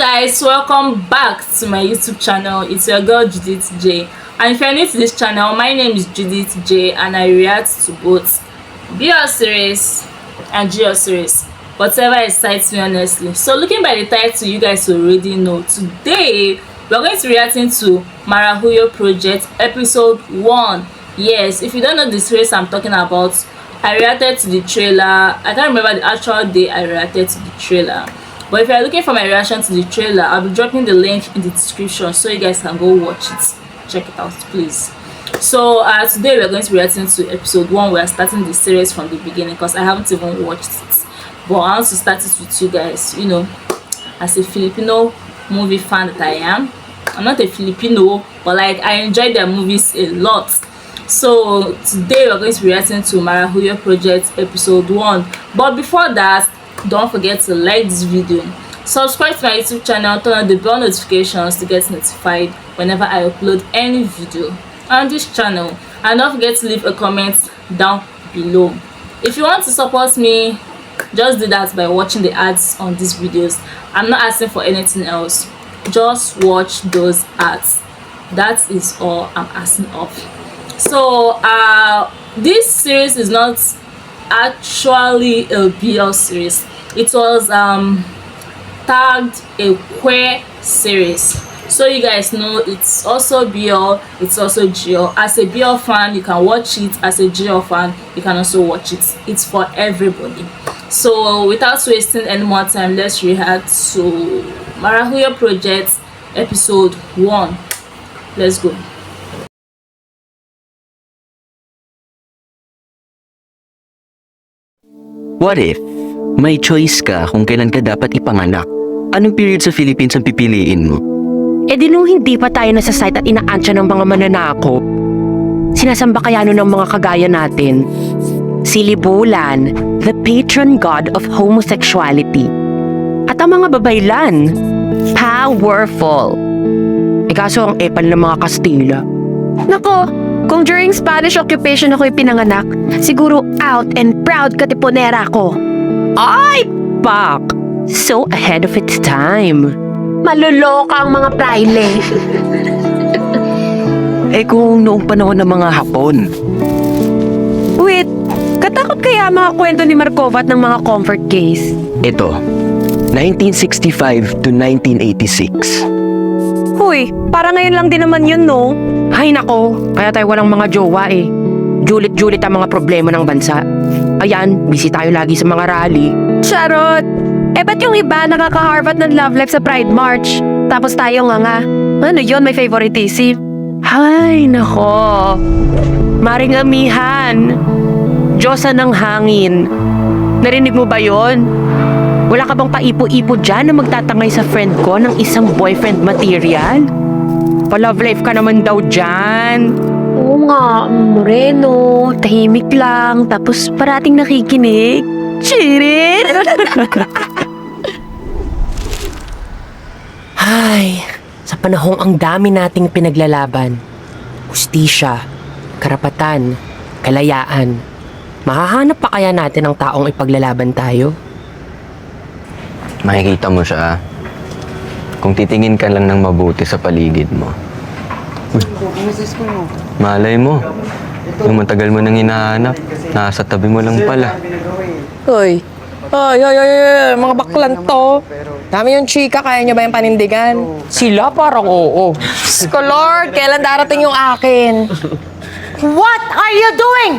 guys, welcome back to my YouTube channel. It's your girl Judith J, and if you're new to this channel, my name is Judith J and I react to both BL series and GL series, whatever excites me honestly. So looking by the title, you guys already know today we're going to be reacting to Marahuyo Project episode 1. Yes, if you don't know the series I'm talking about, I reacted to the trailer. I can't remember the actual day I reacted to the trailer, but if you're looking for my reaction to the trailer, I'll be dropping the link in the description so you guys can go watch it. Check it out, please. So today we're going to be reacting to episode 1. We are starting the series from the beginning because I haven't even watched it, but I want to start it with you guys. You know, as a Filipino movie fan that I am, I'm not a Filipino, but like I enjoy their movies a lot. So today we're going to be reacting to Marahuyo Project episode 1. But before that, don't forget to like this video, subscribe to my YouTube channel, turn on the bell notifications to get notified whenever I upload any video on this channel, and don't forget to leave a comment down below. If you want to support me, just do that by watching the ads on these videos. I'm not asking for anything else, just watch those ads. That is all I'm asking of. So this series is not actually a BL series. It was tagged a queer series, so you guys know it's also BL, it's also GL. As a BL fan, you can watch it. As a GL fan, you can also watch it. It's for everybody. So without wasting any more time, let's react to Marahuyo Project episode 1. Let's go. What if may choice ka kung kailan ka dapat ipanganak? Anong period sa Philippines ang pipiliin mo? E di nung hindi pa tayo nasa site at inaantya ng mga mananakop, sinasamba kaya nun ng mga kagaya natin si Libulan, the patron god of homosexuality. At ang mga babaylan, powerful. E kaso ang epal ng mga Kastila. Nako, kung during Spanish occupation ako pinanganak, siguro out and proud katipunera ko. Ay, pak! So ahead of its time. Maluloka ang mga praile. Kung noong panahon ng mga Hapon. Wait, katakot kaya mga kwento ni Markova at ng mga comfort case? Ito, 1965 to 1986. Huy, para ngayon lang din naman yun, no? Ay nako, kaya tayo walang mga jowa eh. Julit-julit ang mga problema ng bansa. Ayan, busy tayo lagi sa mga rally. Charot! Ba't yung iba nakaka-harvest ng love life sa Pride March? Tapos tayo nga. Ano yun, may favoritism? Ay nako, Maring Amihan, Diyosa ng hangin. Narinig mo ba yon? Wala ka bang paipo-ipo dyan na magtatangay sa friend ko ng isang boyfriend material? Pa-love life ka naman daw dyan. Oo nga, moreno, tahimik lang, tapos parating nakikinig. Chirit! Ay, sa panahong ang dami nating pinaglalaban, hustisya, karapatan, kalayaan, mahahanap pa kaya natin ang taong ipaglalaban tayo? Makikita mo siya kung titingin ka lang ng mabuti sa paligid mo. Malay mo, yung matagal mo nang hinahanap, nasa tabi mo lang pala. Hoy, mga baklan to. Dami yung chika, kaya nyo ba yung panindigan? Sila parang oo. Ko Lord, kailan darating yung akin? What are you doing?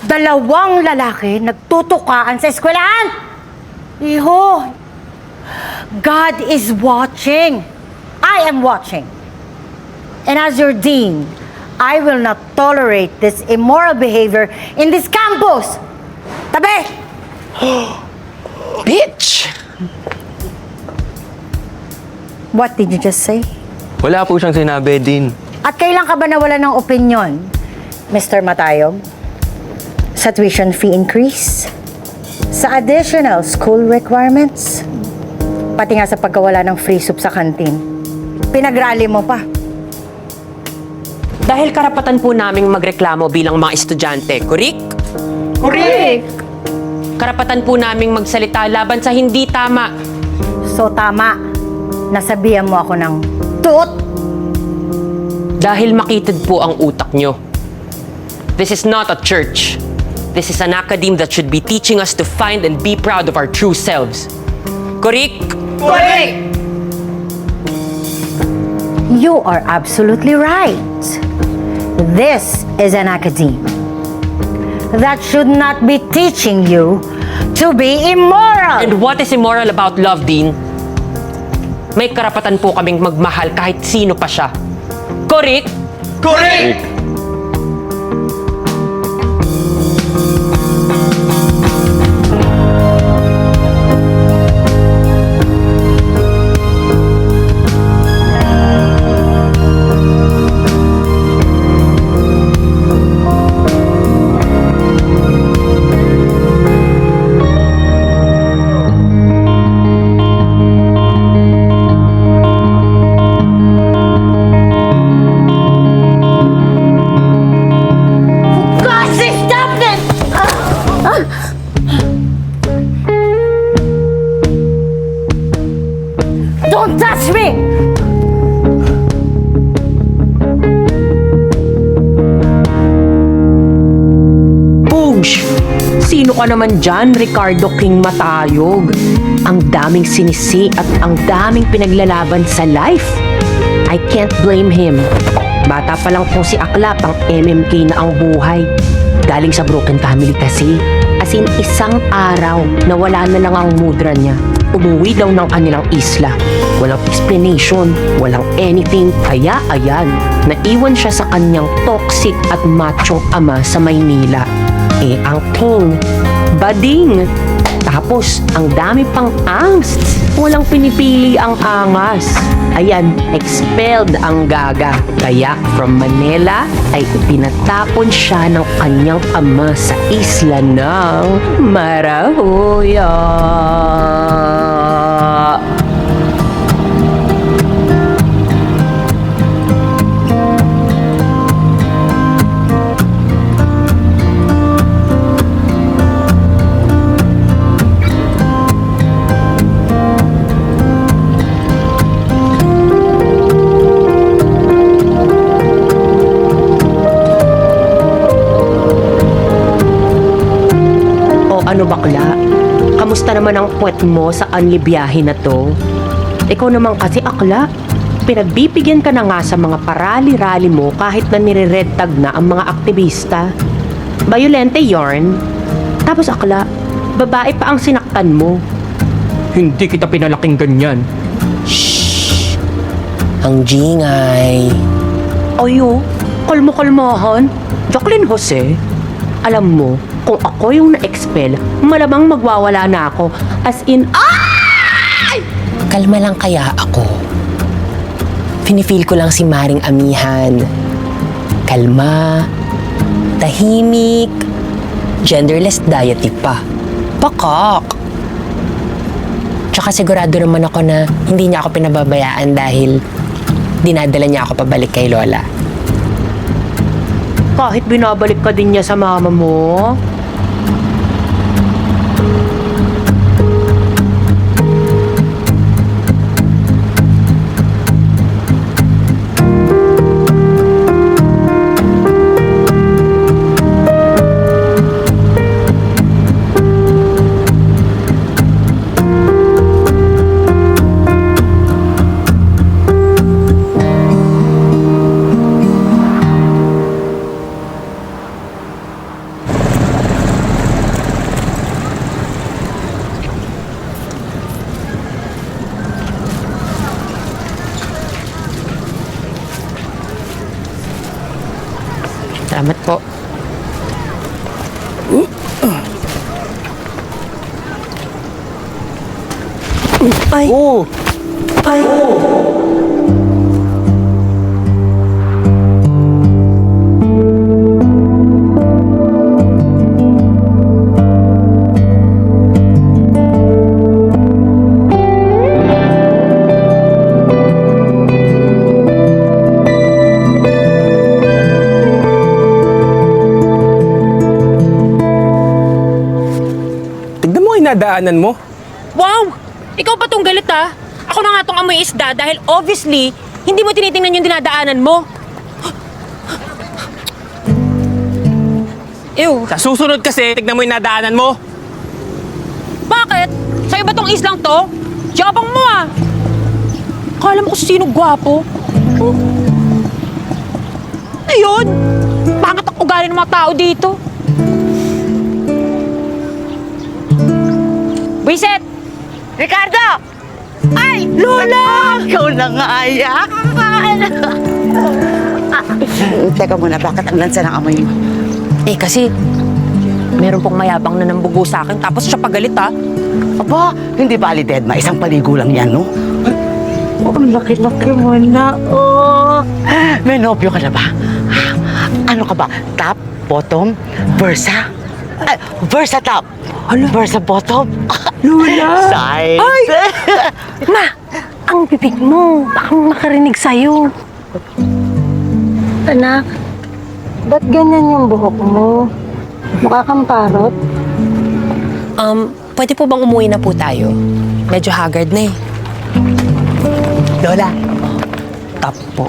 Dalawang lalaki nagtutukaan sa eskwelahan. Iho, God is watching. I am watching. And as your dean, I will not tolerate this immoral behavior in this campus. Tabi! Bitch! What did you just say? Wala po siyang sinabi din. At kailan ka ba nawala ng opinion, Mr. Matayog? Sa tuition fee increase? Sa additional school requirements? Pati nga sa pagkawala ng free soup sa kantin. Pinagrally mo pa. Dahil karapatan po naming magreklamo bilang mga estudyante, correct? Correct! Karapatan po naming magsalita laban sa hindi tama. So tama, nasabihan mo ako ng toot. Dahil makitid po ang utak nyo. This is not a church. This is an academe that should be teaching us to find and be proud of our true selves. Korik! You are absolutely right. This is an academe that should not be teaching you to be immoral. And what is immoral about love, Dean? May karapatan po kaming magmahal kahit sino pa siya. Korik! Gosh, stop it! Don't touch me! Pugs! Sino ka naman dyan, Ricardo King Matayog? Ang daming sinisi at ang daming pinaglalaban sa life. I can't blame him. Bata pa lang po si Akla, pang MMK na ang buhay. Galing sa broken family kasi. As in, isang araw na wala na lang ang mudra niya. Umuwi daw ng kanilang isla. Walang explanation, walang anything. Kaya ayan, naiwan siya sa kanyang toxic at machong ama sa Maynila. Eh, ang king, bading. Tapos, ang dami pang angst. Walang pinipili ang angas. Ayan, expelled ang gaga. Kaya, from Manila, ay pinatapon siya ng kanyang ama sa isla ng Marahuya. Ano bakla? Kamusta naman ang puwet mo sa anli biyahe na to? Ikaw naman kasi akla. Pinagbibigyan ka na nga sa mga parali-rali mo kahit na nire-red tag na ang mga aktivista. Violente yarn. Tapos akla, babae pa ang sinaktan mo. Hindi kita pinalaking ganyan. Shhh! Ang jingay. Ayo, kalmo-kalmahan. Jacqueline Jose, alam mo, kung ako yung na-expel, malamang magwawala na ako. As in, Kalma lang kaya ako. Pinifeel ko lang si Maring Amihan. Kalma, tahimik, genderless deity pa. Pakak! Tsaka sigurado naman ako na hindi niya ako pinababayaan dahil dinadala niya ako pabalik kay Lola. kahit binabalik ka din niya sa mama mo. Salamat po. Ay! Oh! Ay! Tignan mo yung nadaanan mo. Wow! Ikaw pa tong galit ha? Ako na nga tong amoy isda dahil obviously, hindi mo tinitingnan yung dinadaanan mo. Ew, Sa susunod kasi, tignan mo yung nadaanan mo. bakit? Sa'yo ba tong islang to? Yabang mo ah! Akala mo kung sino gwapo. Ayun! Pangat ang ugali ng mga tao dito. Wiset! Ricardo! Ay! Lola! Ikaw na nga, ayak! Teka muna, bakit ang lansa ng amoy mo? Eh kasi, meron pong mayabang na nambugo sa akin tapos siya pagalit ha. Aba, hindi bali dead ma. Isang paligo lang yan, no? Oh, laki-laki mo na, oh! May nobyo ka na ba? Ano ka ba? Top, bottom, versa? Versa top. Versa bottom. Lula! Side. Ma, ang bibig mo. Baka makarinig sa'yo. Anak, ba't ganyan yung buhok mo? Mukha kang parot. Pwede po bang umuwi na po tayo? Medyo haggard na eh. Lola. Top po.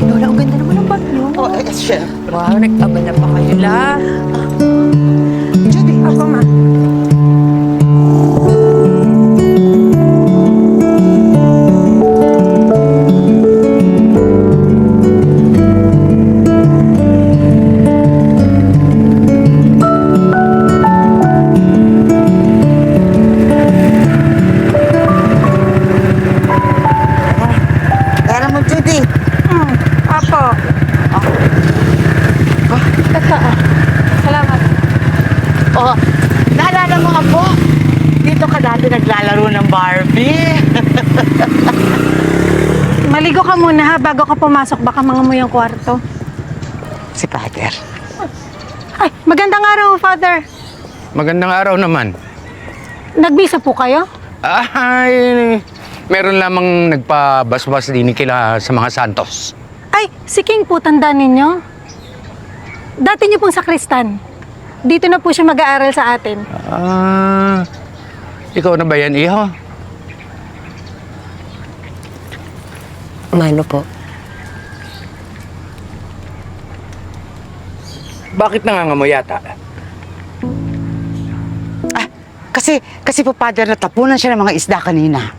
Lola, ang ganda naman ng bag niyo. Oh, sure. Wow, nag-aba na pa kayo la. Judy. Ako ma. Kaya mo, Judy. Apo. Salamat. Oh, naalala mo ako? Dito ka dati naglalaro ng Barbie. Maligo ka muna ha, bago ka pumasok. Baka mangamoy ang kwarto. Si Father. Ay, magandang araw, Father. Magandang araw naman. Nagbisa po kayo? Ay, meron lamang nagpabasbas din kila sa mga santos. Ay, si King po, tanda ninyo. Dati niyo pong sakristan. Dito na po siya mag-aaral sa atin. Ikaw na ba yan, iho? Mano po? Bakit nangangamoy yata? Kasi po, Father, natapunan siya ng mga isda kanina.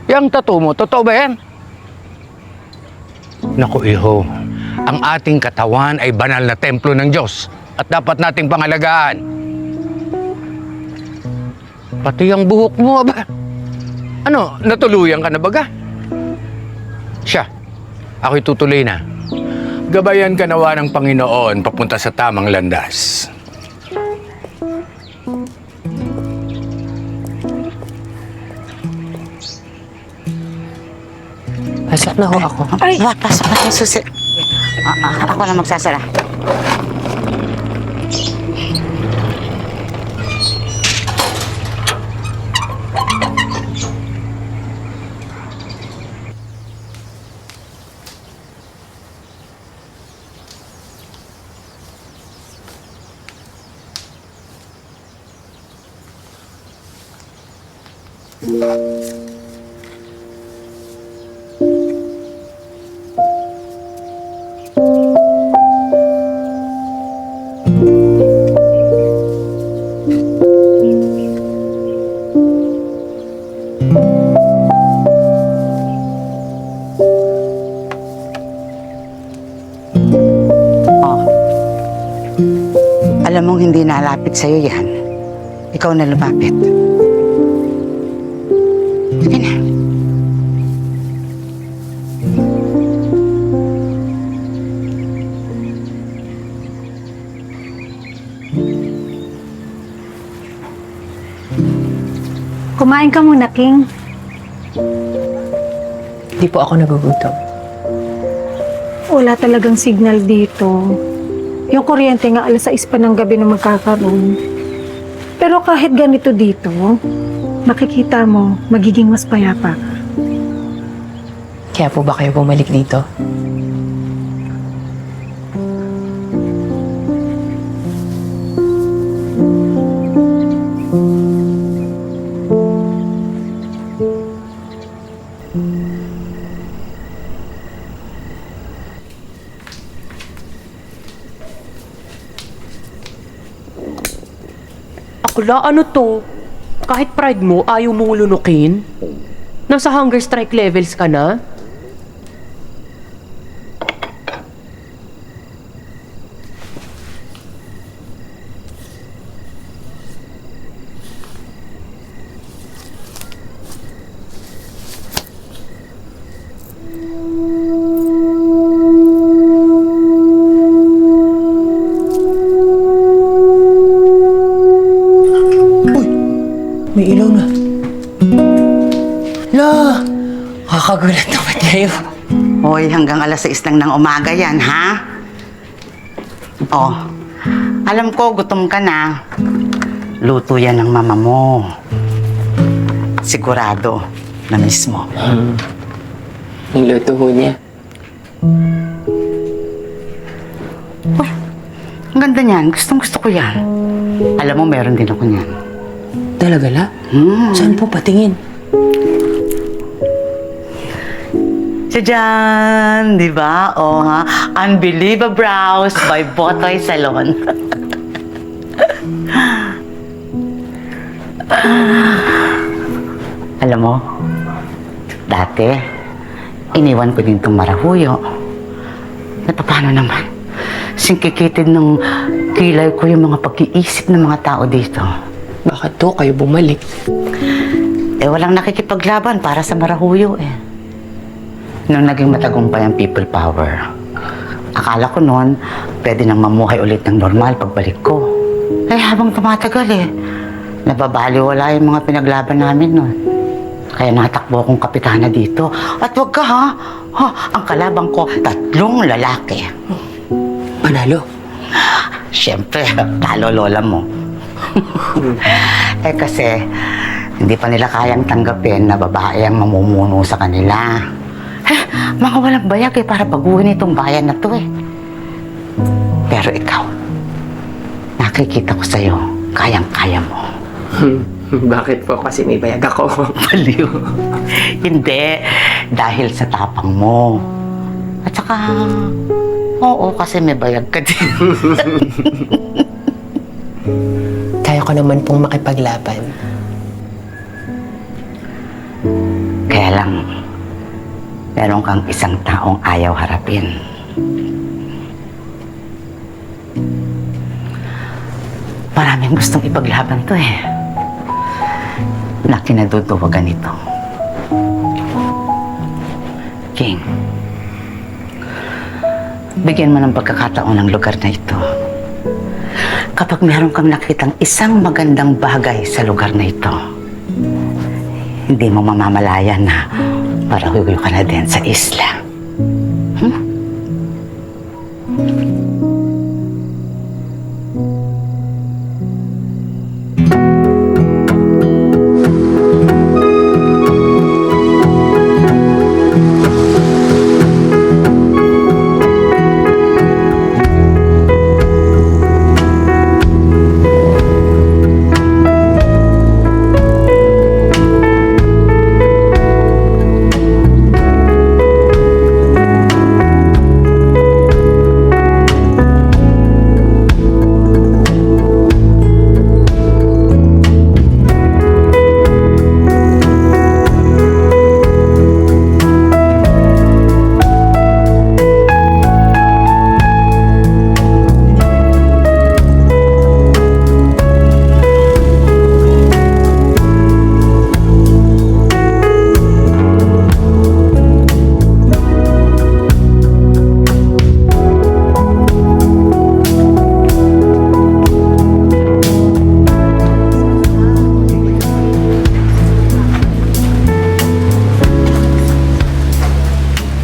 Yang tattoo mo, totoo ba yan? Naku, iho. Ang ating katawan ay banal na templo ng Diyos at dapat nating pangalagaan. Pati ang buhok mo, aba. Ano, natuluyan ka na baga? Siya, ako'y tutuloy na. Gabayan ka nawa ng Panginoon papunta sa tamang landas. Pasok na ho ako. Ay! Pasok na yung susi. Ako na magsasara. Alam mong hindi nalapit sa'yo yan. Ikaw na lumapit. Sige na. Kumain ka muna, King. Di po ako nagugutom. Wala talagang signal dito. Yung kuryente nga alas 6 pa ng gabi na magkakaroon. Pero kahit ganito dito, makikita mo, magiging mas payapa ka. Kaya po ba kayo bumalik dito? Akla, ano to? Kahit pride mo, ayaw mong lunukin? Nasa hunger strike levels ka na? May ilaw na. La! Kakagulat naman kayo. Hoy, hanggang alas 6 lang ng umaga yan, ha? Oh, alam ko, gutom ka na. Luto yan ng mama mo. Sigurado na mismo. Ang luto ho niya. Uy, ang ganda niyan. Gustong-gusto ko yan. Alam mo, meron din ako niyan. Talaga la? Saan po patingin? Siya dyan, di ba? O ha? Unbelievable Brows by Botoy Salon. Alam mo, dati, iniwan ko din itong marahuyo. At paano naman? Singkikitid ng kilay ko yung mga pag-iisip ng mga tao dito. Bakit to kayo bumalik? Walang nakikipaglaban para sa marahuyo Nung naging matagumpay ang people power, akala ko noon, pwede nang mamuhay ulit ng normal pagbalik ko. Habang tumatagal nababaliwala yung mga pinaglaban namin noon. Kaya natakbo akong kapitana dito. At wag ka ha, ang kalabang ko, 3 lalaki. Panalo? Siyempre, talo lola mo. Kasi, hindi pa nila kayang tanggapin na babae ang mamumuno sa kanila. Mga walang bayag para baguhin itong bayan na to Pero ikaw, nakikita ko sa'yo, kayang-kaya mo. Bakit po? Kasi may bayag ako. Baliw. Hindi, dahil sa tapang mo. At saka, oo, kasi may bayag ka din. Kaya ko naman pong makipaglaban. Kaya lang, meron kang isang taong ayaw harapin. Maraming gustong ipaglaban to na kinaduduwagan ito. King, bigyan mo ng pagkakataon ng lugar na ito. Kapag meron kang nakitang isang magandang bagay sa lugar na ito, hindi mo mamamalayan na parahuyo ka na din sa isla.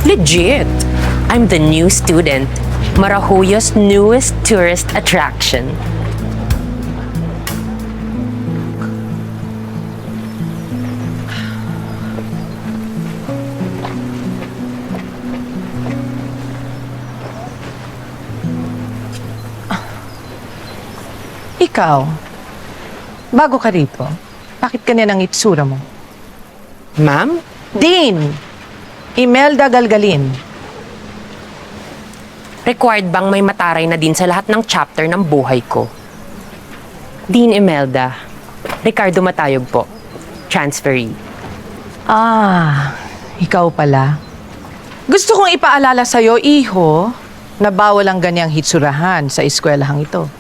Legit! I'm the new student. Marahuyo's newest tourist attraction. Ikaw, bago ka rito, bakit ganyan ang itsura mo? Ma'am? Dean! Imelda Galgalin. Required bang may mataray na din sa lahat ng chapter ng buhay ko? Dean Imelda. Ricardo Matayog po. Transferee. Ah, ikaw pala. Gusto kong ipaalala sa'yo, iho, na bawal ang ganyang hitsurahan sa eskwelahang ito.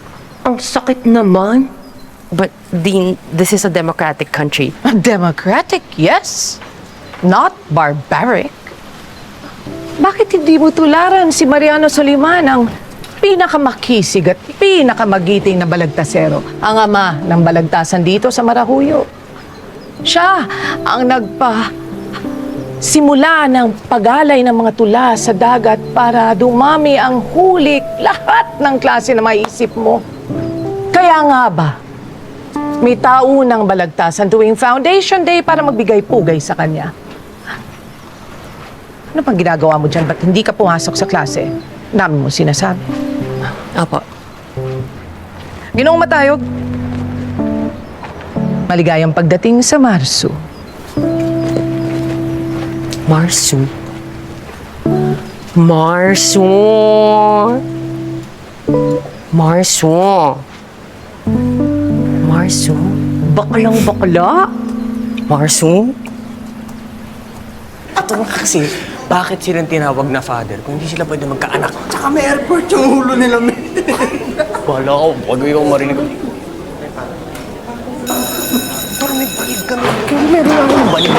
Ang sakit naman. But, Dean, this is a democratic country. Democratic, yes. Not barbaric. Bakit hindi mo tularan si Mariano Soliman, ang pinakamakisig at pinakamagiting na balagtasero, ang ama ng balagtasan dito sa Marahuyo? Siya ang simula ng pagalay ng mga tula sa dagat para dumami ang hulik lahat ng klase na maisip mo. Kaya nga ba, may taunang balagtasan tuwing Foundation Day para magbigay pugay sa kanya. Ano pang ginagawa mo dyan? Ba't hindi ka pumasok sa klase? Dami mo sinasabi. Opo. Ginoong Matayog, maligayang pagdating sa Marso. Marso. Marso. Marso. Marso. Baklang bakla. Marso. Ito nga kasi, bakit silang tinawag na father kung hindi sila pwede magkaanak? Tsaka may airport yung ulo nila. Wala ko, wag yung marinig. Pero may balig kami. Kaya meron akong balig.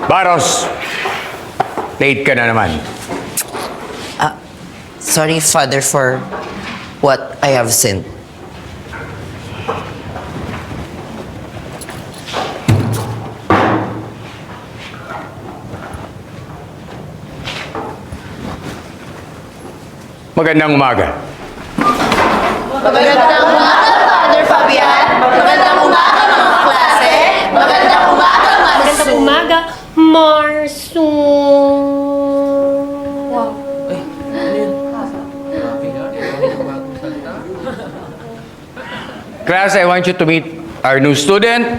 Baros! Late ka na naman. Sorry, Father, for what I have sinned. Magandang umaga. Magandang umaga, Father Fabian. Magandang umaga, mga klase. Magandang umaga, Marso. Magandang umaga, Marso. Class, I want you to meet our new student,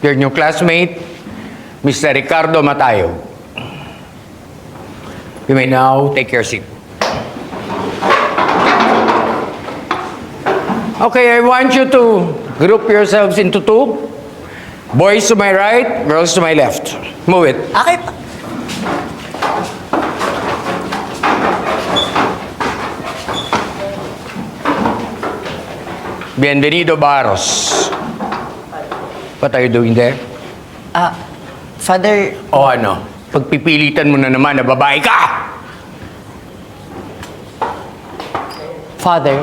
your new classmate, Mr. Ricardo Matayog. You may now take your seat. Okay, I want you to group yourselves into two. Boys to my right, girls to my left. Move it. Okay. Bienvenido, Baros. What are you doing there? Father, O ano? Pagpipilitan mo na naman na babae ka! Father,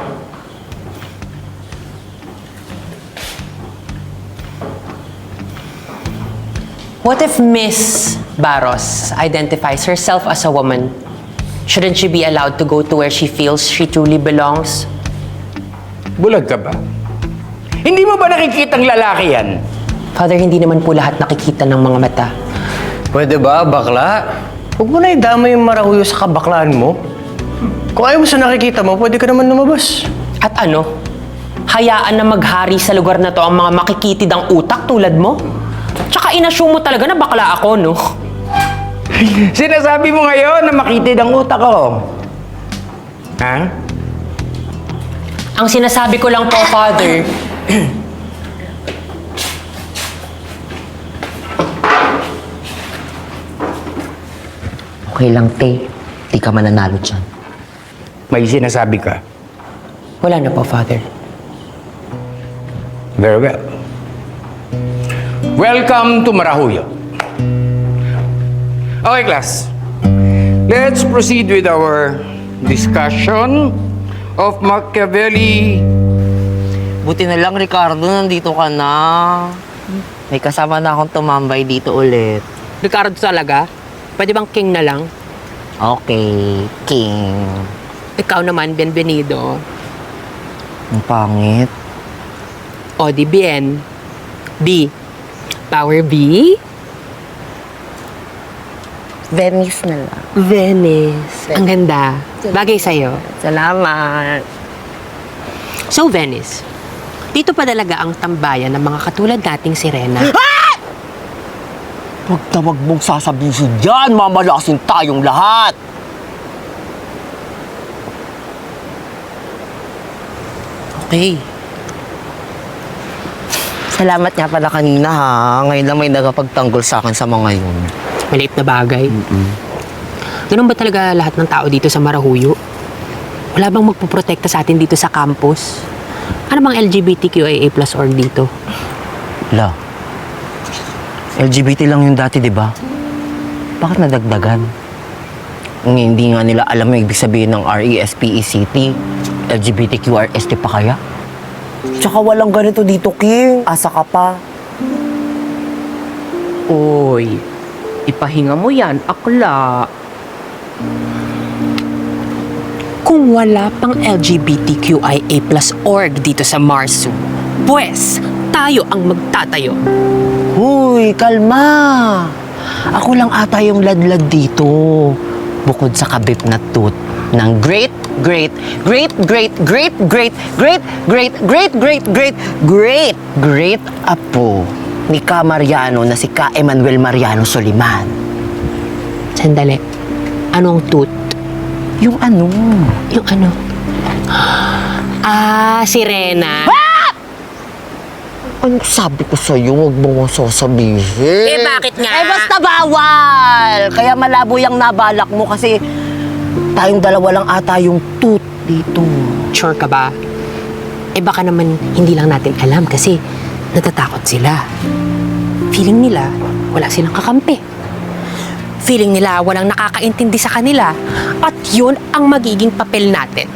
what if Miss Barros identifies herself as a woman? Shouldn't she be allowed to go to where she feels she truly belongs? Bulag ka ba? Hindi mo ba nakikitang lalaki yan? Father, hindi naman po lahat nakikita ng mga mata. Pwede ba, bakla? Huwag mo na idama yung Marahuyo sa kabaklaan mo. Kung ayaw mo sa nakikita mo, pwede ka naman lumabas. At ano? Hayaan na maghari sa lugar na to ang mga makikitid ang utak tulad mo? Tsaka inassume mo talaga na bakla ako, no? Sinasabi mo ngayon na makitid ang utak ko. Ha? Ang sinasabi ko lang po, Father, okay lang, te. Di ka mananalo dyan. May sinasabi ka. Wala na po, Father. Very well. Welcome to Marahuyo. Okay, class. Let's proceed with our discussion of Machiavelli. Buti na lang, Ricardo, nandito ka na. May kasama na akong tumambay dito ulit. Ricardo talaga? Pwede bang king na lang? Okay, King. Ikaw naman, bienvenido. Ang pangit. O, di bien. B. Power B? Venice na lang. Venice. Ang ganda. Bagay sa'yo. Salamat. So, Venice, dito pa talaga ang tambayan ng mga katulad nating sirena. Huwag na wag mong sasabihin dyan. Mamalasin tayong lahat. Okay. Salamat nga pala kanina ha. Ngayon lang may nagapagtanggol sa akin sa mga yun. Maliit na bagay. Ganun ba talaga lahat ng tao dito sa Marahuyo? Wala bang magpuprotekta sa atin dito sa campus? Ano bang LGBTQIA+ org dito? La, LGBT lang yung dati, di ba? Bakit nadagdagan? Hindi nga nila alam yung ibig sabihin ng RESPECT. LGBTQRST pa kaya? Tsaka walang ganito dito, King. Asa ka pa. Oy, ipahinga mo yan, akla. Kung wala pang LGBTQIA+ org dito sa Marsu, pues, tayo ang magtatayo. Huy, kalma. Ako lang ata yung ladlad dito. Bukod sa kabit na tooth ng great apo ni Ka Mariano na si Ka Emmanuel Mariano Soliman. Sandali, anong tooth? Yung ano? Yung ano? Si Rena. Anong sabi ko sa'yo? Huwag mo nga sasabihin. Bakit nga? Basta bawal! Kaya malabo yung nabalak mo kasi tayong dalawa lang ata yung tooth dito. Sure ka ba? Baka naman hindi lang natin alam kasi natatakot sila. Feeling nila wala silang kakampi. Feeling nila walang nakakaintindi sa kanila. At yun ang magiging papel natin.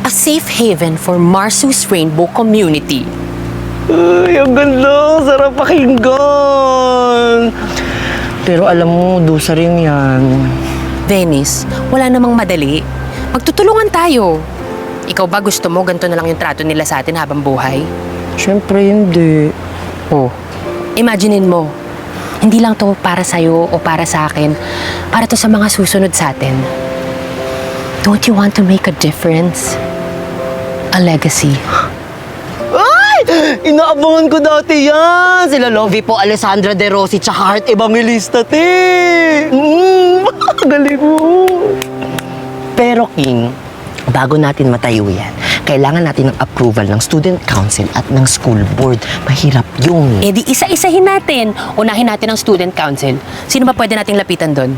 A safe haven for Marsu's Rainbow Community. Ay, ang ganda! Sarap pakinggan! Pero alam mo, dusa rin yan. Venice, wala namang madali. Magtutulungan tayo. Ikaw ba gusto mo ganito na lang yung trato nila sa atin habang buhay? Siyempre hindi. Oh, imaginein mo. Hindi lang to para sa'yo o para sa akin. Para to sa mga susunod sa atin. Don't you want to make a difference? A legacy. Inaabangan ko dati yan! Sila Lovie po, Alessandra De Rossi, tsaka Heart Evangelista, te! Galing mo! Pero, King, bago natin matayo yan, kailangan natin ng approval ng student council at ng school board. Mahirap yun. Di isa-isahin natin. Unahin natin ang student council. Sino ba pwede nating lapitan doon?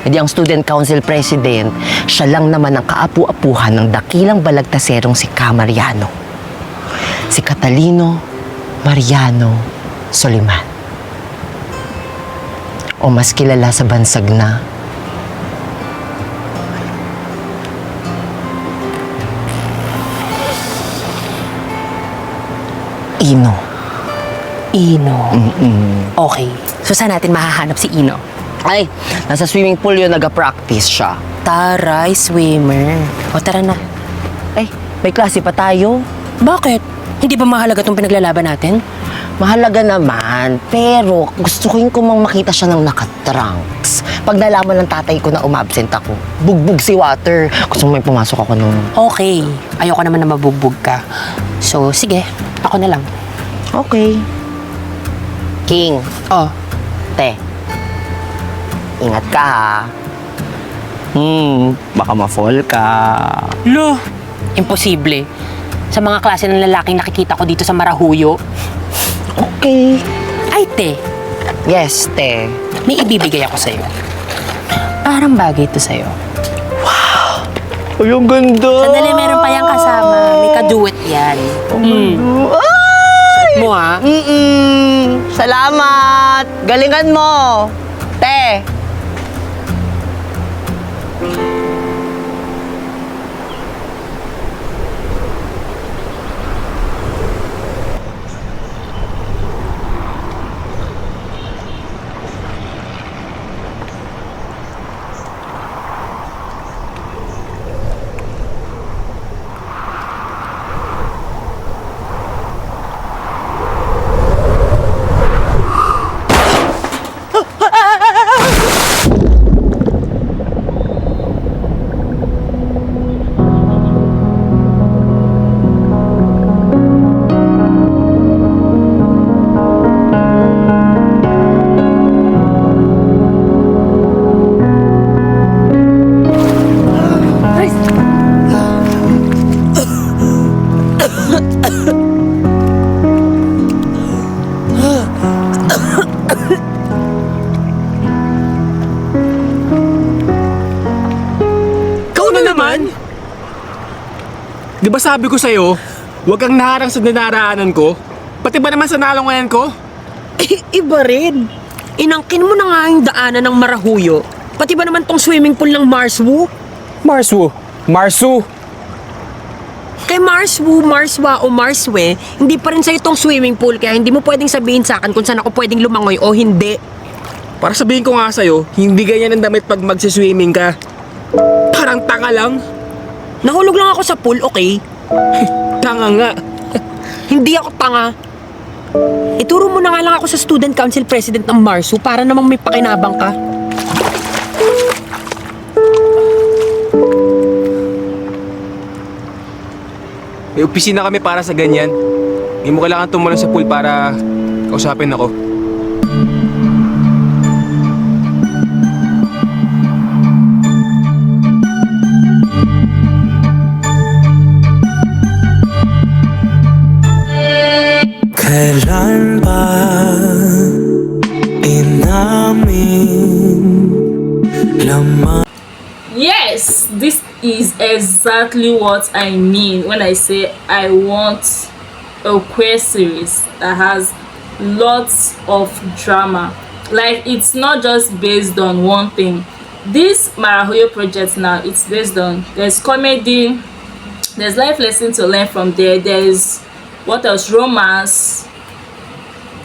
Ang student council president, siya lang naman ang kaapu-apuhan ng dakilang balagtaserong si Ka Mariano. Si Catalino Mariano Soliman. O mas kilala sa bansag na Ino. Ino. Okay. So saan natin mahahanap si Ino? Ay, nasa swimming pool yun, nag-practice siya. Taray, swimmer. O tara na. Ay, may klase pa tayo. Bakit? Hindi ba mahalaga itong pinaglalaban natin? Mahalaga naman, pero gusto ko yung kumang makita siya ng nakatrunks. Pag nalaman ng tatay ko na umabsent ako, bugbog si Water. Gusto mo may pumasok ako nung... Okay. Ayoko naman na mabugbog ka. So, sige. Ako na lang. Okay. King. Oh. Te. Ingat ka ha. Baka ma-fall ka. Lo! Imposible. Sa mga klase ng lalaking nakikita ko dito sa Marahuyo. Okay. Ay, te. Yes, te. May ibibigay ako sa'yo. Parang bagay ito sa'yo. Wow! Ay, ang ganda! Sandali, meron pa yung kasama. May kaduet yan. Ay! Mo, ha? Salamat! Galingan mo! Te! sabi ko sa'yo, huwag kang naharang sa dinaraanan ko. Pati ba naman sa nalungayan ko? Iba rin. Inangkin mo na nga yung daanan ng Marahuyo. Pati ba naman tong swimming pool ng Marswu? Marsu! Kay Marswu, Marswa o Marswe, hindi pa rin sa'yo tong swimming pool kaya hindi mo pwedeng sabihin sa akin kung saan ako pwedeng lumangoy o hindi. Para sabihin ko nga sa'yo, hindi ganyan ang damit pag magsiswimming ka. Parang tanga lang. Nahulog lang ako sa pool, okay? Tanga nga. Hindi ako tanga. Ituro mo na nga lang ako sa student council president ng Marsu para namang may pakinabang ka. May opisina kami para sa ganyan. Hindi mo kailangan tumulan sa pool para kausapin ako. Kailan ba inamin laman? Yes, this is exactly what I mean when I say I want a queer series that has lots of drama. Like, it's not just based on one thing. This Marahuyo project now, it's based on, there's comedy, there's life lesson to learn from there, there's what else, romance,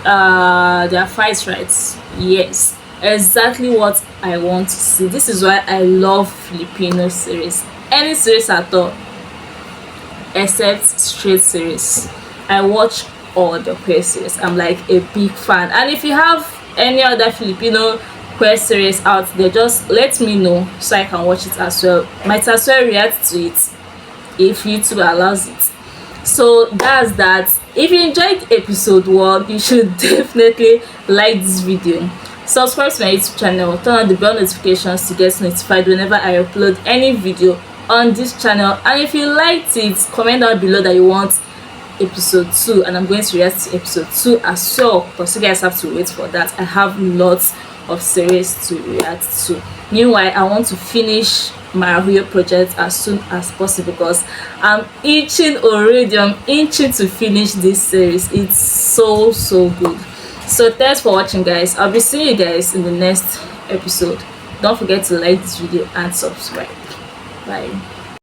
there are fights, right? Yes, exactly what I want to see. This is why I love Filipino series, any series at all except straight series. I watch all the queer series. I'm like a big fan, and if you have any other Filipino queer series out there, just let me know so I can watch it as well. Might as well react to it if YouTube allows it. So that's that. If you enjoyed episode 1, you should definitely like this video, subscribe to my YouTube channel, turn on the bell notifications to get notified whenever I upload any video on this channel. And if you liked it, comment down below that you want episode 2, and I'm going to react to episode 2 as well, because you guys have to wait for that. I have lots of series to react to. Meanwhile, I want to finish Marahuyo project as soon as possible because I'm itching already. I'm itching to finish this series. It's so good. So thanks for watching, guys. I'll be seeing you guys in the next episode. Don't forget to like this video and subscribe. Bye.